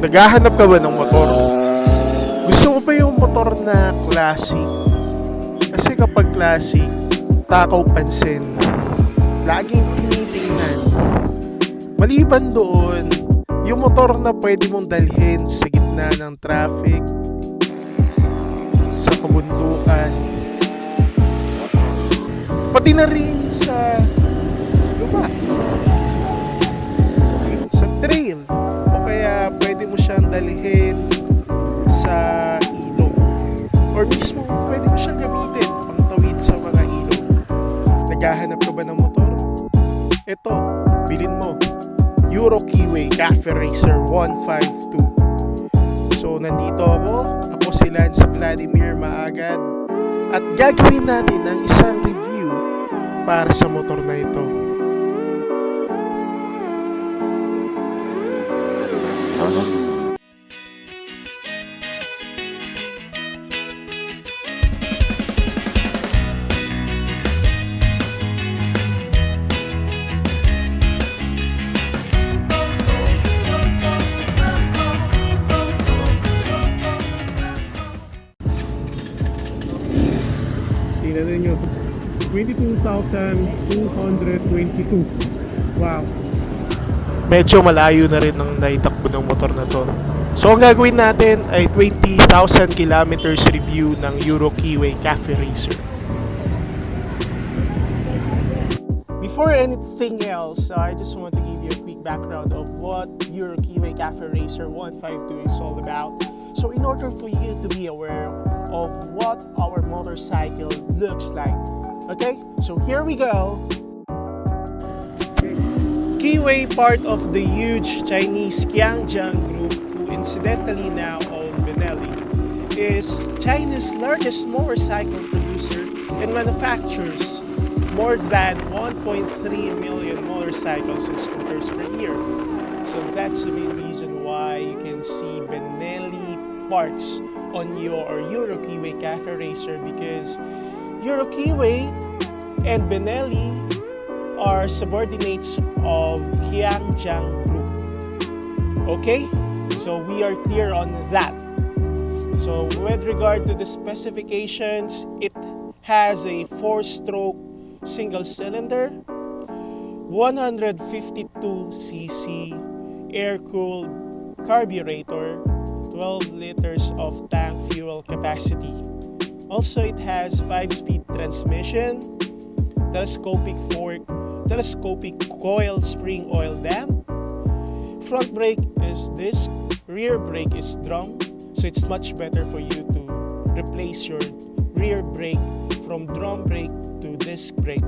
Naghahanap ka ba ng motor? Gusto mo ba yung motor na classic? Kasi kapag classic, takaw pansin, laging tinitingnan. Maliban doon, yung motor na pwede mong dalhin sa gitna ng traffic, sa kabundukan, pati na rin sa lupa, sa trail, o kaya pwede mo siyang dalhin sa ilog, or mismo pwede mo siyang gamitin pangtawid sa mga ilog. Naghahanap ka ba ng motor? Ito, bilhin mo. Euro Keeway Cafe Racer 152. So nandito ako si Lance Vladimir Maagad, at gagawin natin ang isang review para sa motor na ito. Tingnan ninyo, 22,222. Wow. Medyo malayo na rin ang naitakbo ng motor na to. So ang gagawin natin ay 20,000 kilometers review ng Euro Keeway Cafe Racer. Before anything else, I just want to give you a quick background of what Euro Keeway Cafe Racer 152 is all about. So in order for you to be aware of what our motorcycle looks like, okay? So here we go. Keeway, part of the huge Chinese Qianjiang group, who incidentally now own Benelli, is China's largest motorcycle producer and manufactures more than 1.3 million motorcycles and scooters per year. So that's the main reason why you can see Benelli parts on your Euro Keeway Cafe Racer, because Euro Keeway and Benelli are subordinates of Qianjiang Group. Okay? So we are clear on that. So with regard to the specifications, it has a 4-stroke single cylinder, 152cc air-cooled carburetor, 12 liters of tank fuel capacity. Also, it has 5-speed transmission, telescopic fork, telescopic coil spring oil dam. Front brake is disc, rear brake is drum, so it's much better for you to replace your rear brake from drum brake to disc brake.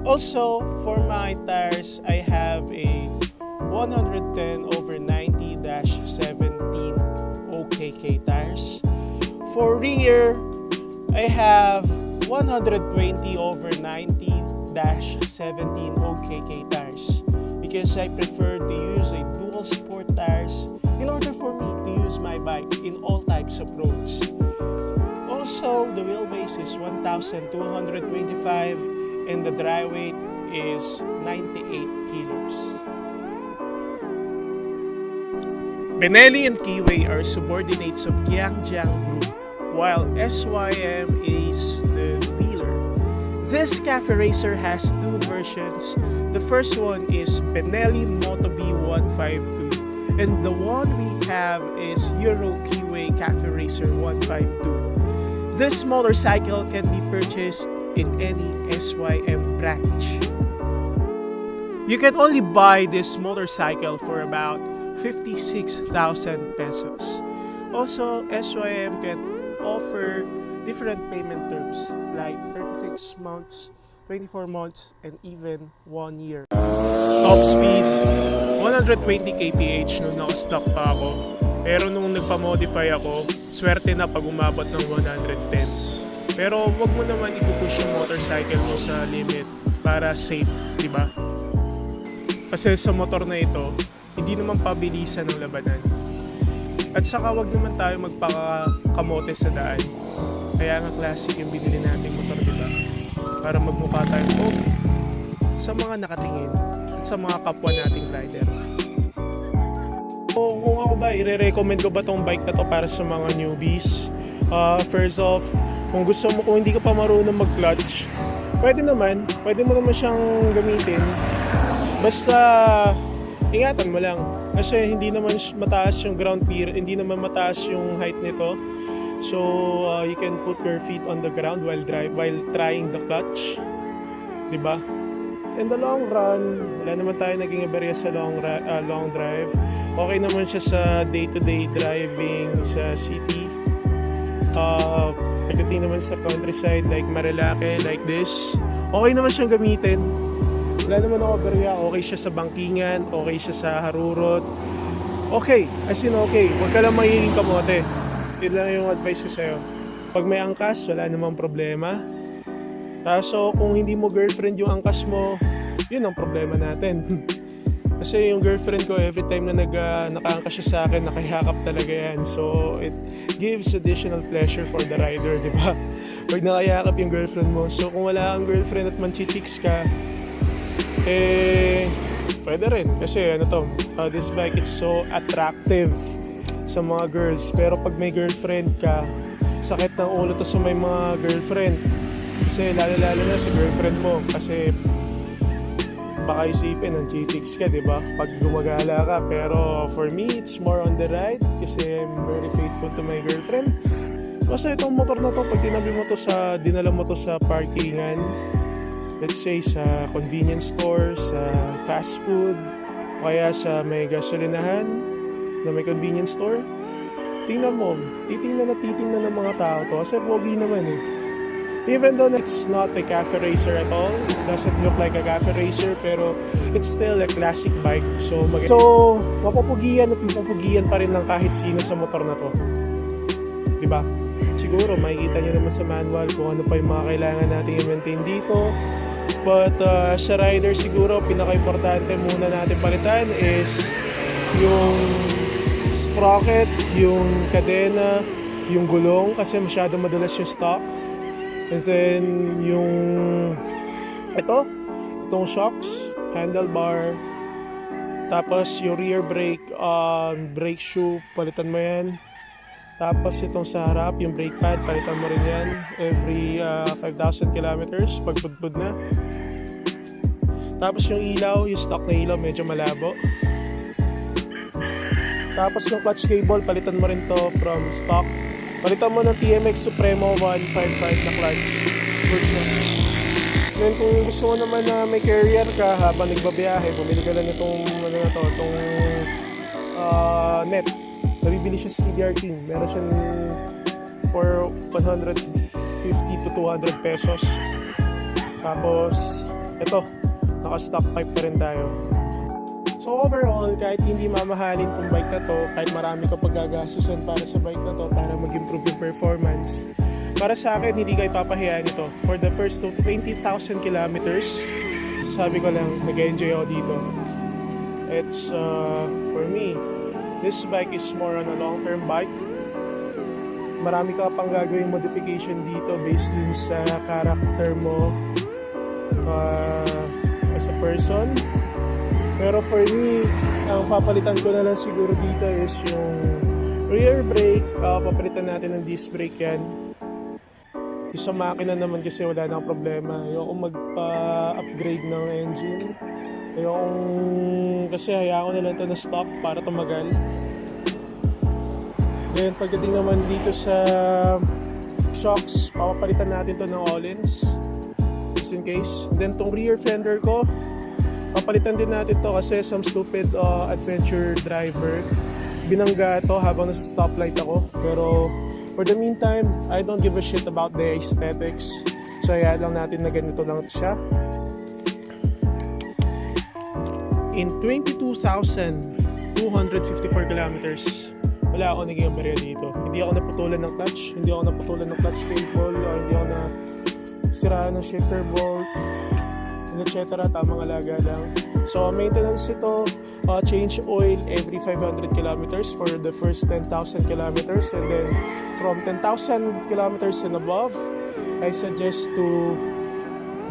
Also, for my tires, I have a 110/90-17 OKK tires. For rear, I have 120/90-17 OKK tires, because I prefer to use a dual sport tires in order for me to use my bike in all types of roads. Also, the wheelbase is 1,225 and the dry weight is 98 kilos. Benelli and Keeway are subordinates of Qianjiang Group, while SYM is the dealer. This Cafe Racer has two versions. The first one is Benelli Moto B152, and the one we have is Euro Keeway Cafe Racer 152. This motorcycle can be purchased in any SYM branch. You can only buy this motorcycle for about 56,000 pesos. Also, SYM can offer different payment terms like 36 months, 24 months, and even 1 year. Top speed, 120 kph nung naka-stock pa ako. Pero nung nagpa-modify ako, swerte na pag umabot ng 110. Pero wag mo naman ipupush yung motorcycle mo sa limit para safe, di ba? Kasi sa motor na ito, hindi naman pabilisan ng labanan. At saka wag naman tayo magpakakamote sa daan. Kaya nga classic yung binili nating motor, di ba? Para magmukha tayong okay sa mga nakatingin at sa mga kapwa nating rider. So, kung ako ba, i-recommend ko ba tong bike na to para sa mga newbies? First off, kung hindi ka pa marunong mag-clutch, pwede mo naman siyang gamitin. Basta, ingatan mo lang. Kasi hindi naman mataas yung ground clear, hindi naman mataas yung height nito. So, you can put your feet on the ground while trying the clutch. Diba? In the long run, wala naman tayo naging aberya sa long drive. Okay naman siya sa day-to-day driving sa city. Pagdating naman sa countryside like Marilake, like this, okay naman siyang gamitin. Wala naman ako aberya. Okay siya sa bangkingan, okay siya sa harurot. Okay, as in okay. Huwag ka lang magiging kamote. Yun lang yung advice ko sa'yo. Pag may angkas, wala namang problema. So, kung hindi mo girlfriend yung angkas mo, yun ang problema natin. Kasi yung girlfriend ko, every time na nakaangkas siya sa akin, nakahakap talaga yan. So, it gives additional pleasure for the rider, di ba? Pag nakayakap yung girlfriend mo. So, kung wala kang girlfriend at manchichicks ka, pwede rin. Kasi, this bike, it's so attractive sa mga girls. Pero pag may girlfriend ka, sakit ng ulo to sa may mga girlfriend. Kasi lalo na sa girlfriend mo. Kasi baka isipin ng chicks ka, diba? Pag gumagala ka. Pero for me, it's more on the ride. Kasi I'm very faithful to my girlfriend. Kasi itong motor na to, pag dinala mo to sa parkingan, let's say sa convenience store, sa fast food, kaya sa may gasolinahan, na may convenience store, titingnan ng mga tao to. Kasi pogi naman eh. Even though it's not a cafe racer at all, it doesn't look like a cafe racer, pero it's still a classic bike. So mapupugian pa rin ng kahit sino sa motor na to. Diba? Siguro makikita nyo naman sa manual kung ano pa yung mga kailangan natin i-maintain dito. But sa rider siguro, pinaka-importante muna natin palitan is yung sprocket, yung kadena, yung gulong, kasi masyado madalas yung stock. And then itong shocks, handlebar, tapos yung rear brake, brake shoe, palitan mo yan. Tapos itong sa harap, yung brake pad, palitan mo rin yan every 5,000 kilometers pagpudpud na. Tapos yung ilaw, yung stock na ilaw, medyo malabo. Tapos yung clutch cable, palitan mo rin to from stock. Palitan mo ng TMX Supremo 155 na clutch. Good na. Then kung gusto mo naman na may carrier ka habang nagbabiyahe, bumili ka lang itong net. Nabibili siya sa CDR King. Meron siyang for 150 to 200 pesos. Tapos ito, naka-stock pipe pa rin tayo. So overall, kahit hindi mamahalin tong bike na to, kahit marami ka paggagastusan para sa bike na to, para mag-improve yung performance, para sa akin, hindi kayo papahiyaan ito. For the first 20,000 kilometers, sabi ko lang, nag-enjoy ako dito. It's, for me, this bike is more on a long-term bike. Marami ka pang gagawing modification dito based dun sa character mo as a person. Pero for me, ang papalitan ko na lang siguro dito is yung rear brake. Papalitan natin ng disc brake yan. Yung sa makina naman kasi wala nang problema. Ayoko magpa-upgrade ng engine. Kasi hayaan ko na lang ito na stock para tumagal. Then pagdating naman dito sa shocks, papapalitan natin to ng all-ins just in case. Then tong rear fender ko, papalitan din natin to kasi some stupid adventure driver binangga to habang nasa stoplight ako. Pero for the meantime, I don't give a shit about the aesthetics. So hayaan lang natin na ganito lang siya. In 22,254 kilometers, wala ako naging aberya dito. Hindi ako naputulan ng clutch, hindi ako naputulan ng clutch cable, hindi ako nasiraan ng shifter bolt, etc. Tamang alaga lang. So maintenance ito, change oil every 500 kilometers for the first 10,000 kilometers, and then from 10,000 kilometers and above, I suggest to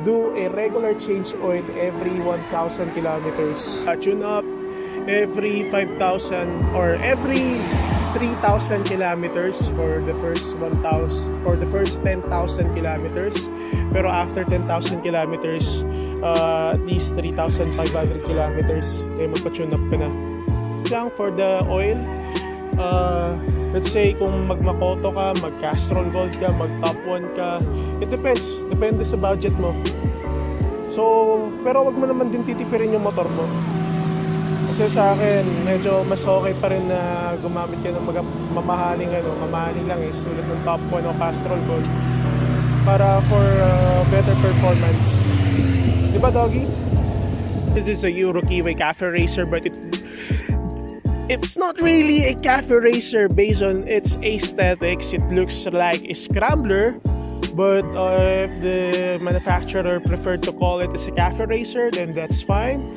do a regular change oil every 1,000 kilometers. Tune up every 5,000 or every 3,000 kilometers for the first 10,000 kilometers. Pero after 10,000 kilometers, at least 3,500 kilometers, magpa-tune up ka na. Lang for the oil, let's say kung magmakoto ka, mag-Castrol Gold ka, mag-Top 1 ka, it depends. Depende sa budget mo. So, pero wag mo naman din titipirin yung motor mo. Kasi sa akin, medyo mas okay pa rin na gumamit ka ng mamahaling lang tulad ng Top 1 o Castrol Gold para for better performance. Diba, doggy? This is a Euro Keeway Cafe Racer, but it's not really a cafe racer based on its aesthetics. It looks like a scrambler, but if the manufacturer preferred to call it as a cafe racer, then that's fine.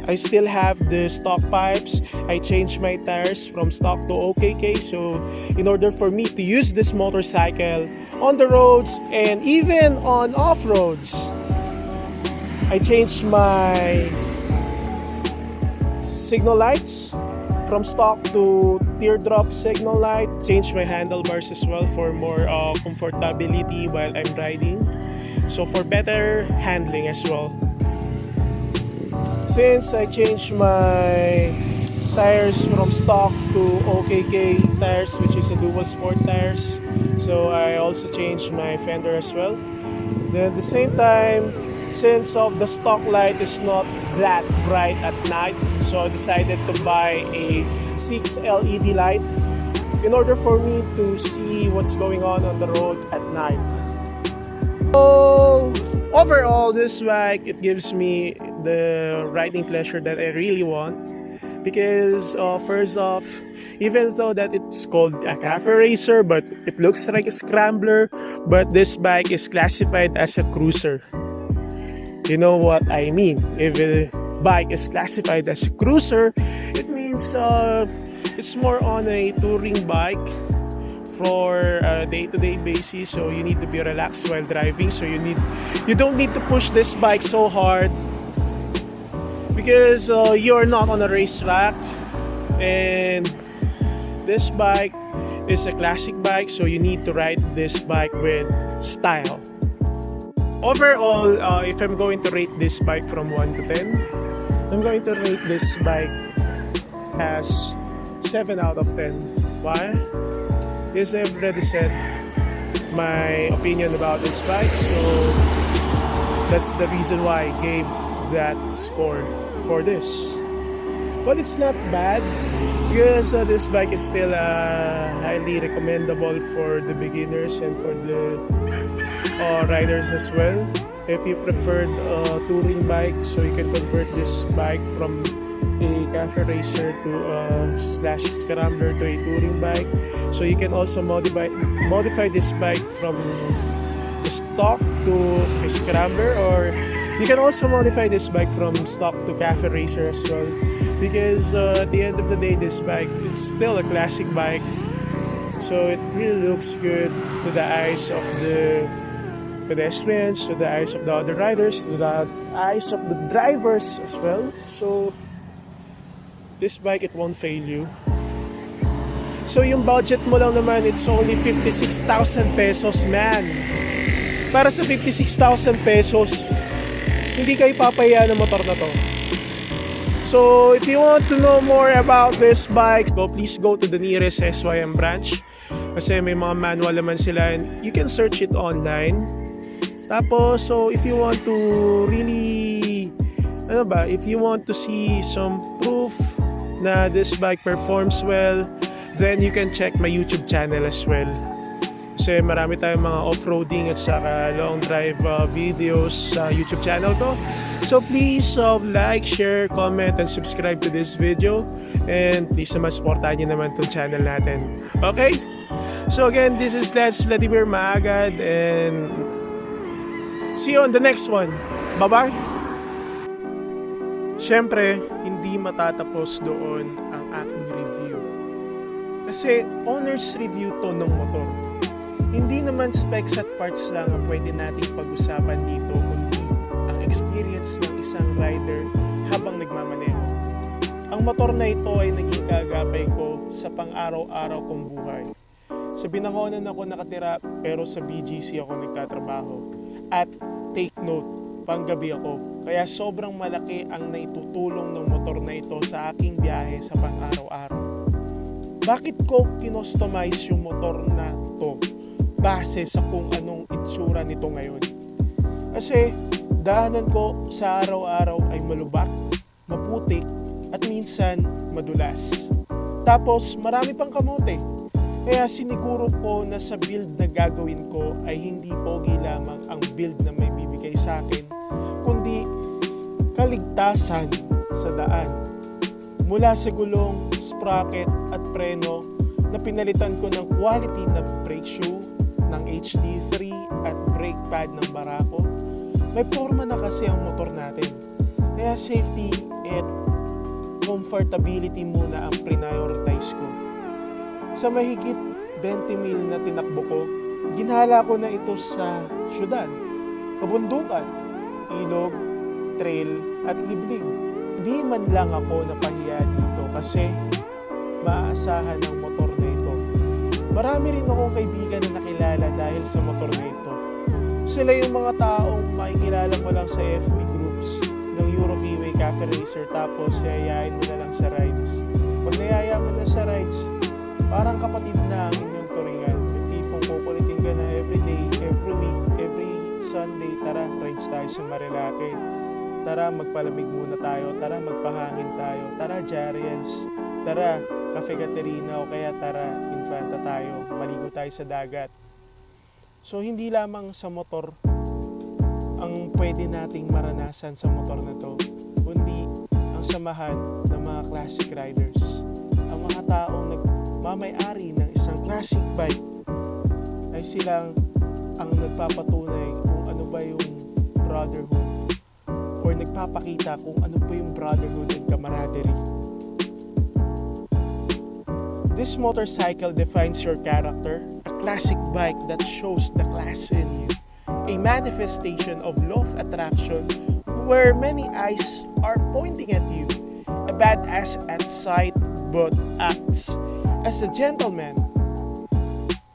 I still have the stock pipes. I changed my tires from stock to OKK. So in order for me to use this motorcycle on the roads and even on off-roads, I changed my signal lights from stock to teardrop signal light. Changed my handlebars as well for more comfortability while I'm riding. So for better handling as well. Since I changed my tires from stock to OKK tires, which is a dual sport tires, so I also changed my fender as well. Then at the same time, since the stock light is not that bright at night, so I decided to buy a 6 LED light in order for me to see what's going on the road at night. So overall, this bike, it gives me the riding pleasure that I really want, because first off, even though that it's called a cafe racer, but it looks like a scrambler, but this bike is classified as a cruiser. You know what I mean? If a bike is classified as a cruiser, it means it's more on a touring bike for a day-to-day basis. So you need to be relaxed while driving. So you don't need to push this bike so hard, because you're not on a racetrack, and this bike is a classic bike, so you need to ride this bike with style. Overall, if I'm going to rate this bike from 1 to 10, I'm going to rate this bike as 7 out of 10. Why? Because I've already said my opinion about this bike, so that's the reason why I gave that score for this. But it's not bad, because this bike is still highly recommendable for the beginners and for the riders as well. If you preferred a touring bike, so you can convert this bike from a cafe racer to slash scrambler to a touring bike. So you can also modify this bike from the stock to a scrambler, or you can also modify this bike from stock to cafe racer as well, because at the end of the day, this bike is still a classic bike, so it really looks good to the eyes of the pedestrians, to the eyes of the other riders, to the eyes of the drivers as well. So this bike, it won't fail you. So yung budget mo lang naman, it's only 56,000 pesos, man. Para sa 56,000 pesos, hindi kayo papaya ng motor na to. So if you want to know more about this bike, please go to the nearest SYM branch, kasi may mga manual naman sila, and you can search it online. Tapos, so if you want to really, if you want to see some proof na this bike performs well, then you can check my YouTube channel as well. Kasi marami tayong mga off-roading at saka long drive videos sa YouTube channel ko. So please like, share, comment, and subscribe to this video. And please naman supportahan nyo naman itong channel natin. Okay? So again, this is Let's Vladimir Maagad, and see you on the next one. Bye-bye! Siyempre, hindi matatapos doon ang aking review. Kasi owner's review to ng motor. Hindi naman specs at parts lang ang pwede nating pag-usapan dito, kundi ang experience ng isang rider habang nagmamaneho. Ang motor na ito ay naging kaagapay ko sa pang-araw-araw kong buhay. Sa Binangonan ako nakatira pero sa BGC ako nagtatrabaho. At take note, panggabi ako. Kaya sobrang malaki ang naitutulong ng motor na ito sa aking biyahe sa pang-araw-araw. Bakit ko kinostomize yung motor na to base sa kung anong itsura nito ngayon? Kasi daanan ko sa araw-araw ay malubak, maputik, at minsan madulas. Tapos marami pang kamote. Kaya siniguro ko na sa build na gagawin ko ay hindi pogi lamang ang build na may bibigay sa akin, kundi kaligtasan sa daan. Mula sa gulong, sprocket at preno na pinalitan ko ng quality na brake shoe ng HD3 at brake pad ng Barako, may forma na kasi ang motor natin. Kaya safety at comfortability muna ang prioritize ko. Sa mahigit 20 mil na tinakbo ko, ginhala ko na ito sa syudad, kabundukan, ilog, trail at liblib. Di man lang ako napahiya dito kasi maaasahan ang motor na ito. Marami rin akong kaibigan na nakilala dahil sa motor na ito. Sila yung mga taong makikilala mo lang sa FB groups ng Euro Keeway Cafe Racer tapos yayain mo na lang sa rides. Pag nayaya mo na sa rides, parang kapatid na ang inyong turingan. Yung tipong kukulitin ka na everyday, every week, every Sunday, tara, rides tayo sa Marilake. Tara, magpalamig muna tayo. Tara, magpahangin tayo. Tara, Jarians. Tara, Cafe Caterina o kaya tara, Infanta tayo. Maligo tayo sa dagat. So, hindi lamang sa motor ang pwede nating maranasan sa motor na to, kundi ang samahan ng mga classic riders. Ang mga taong nagmamay-ari ng isang classic bike ay silang ang nagpapatunay kung ano ba yung brotherhood or nagpapakita kung ano ba yung brotherhood and camaraderie. This motorcycle defines your character, a classic bike that shows the class in you, a manifestation of law of attraction where many eyes are pointing at you, a badass at sight but acts as a gentleman.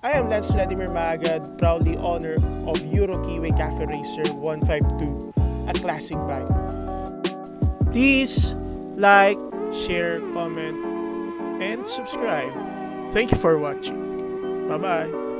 I am Lance Vladimir Maagad, proudly owner of Euro Keeway Cafe Racer 152, a classic bike. Please like, share, comment, and subscribe. Thank you for watching. Bye-bye.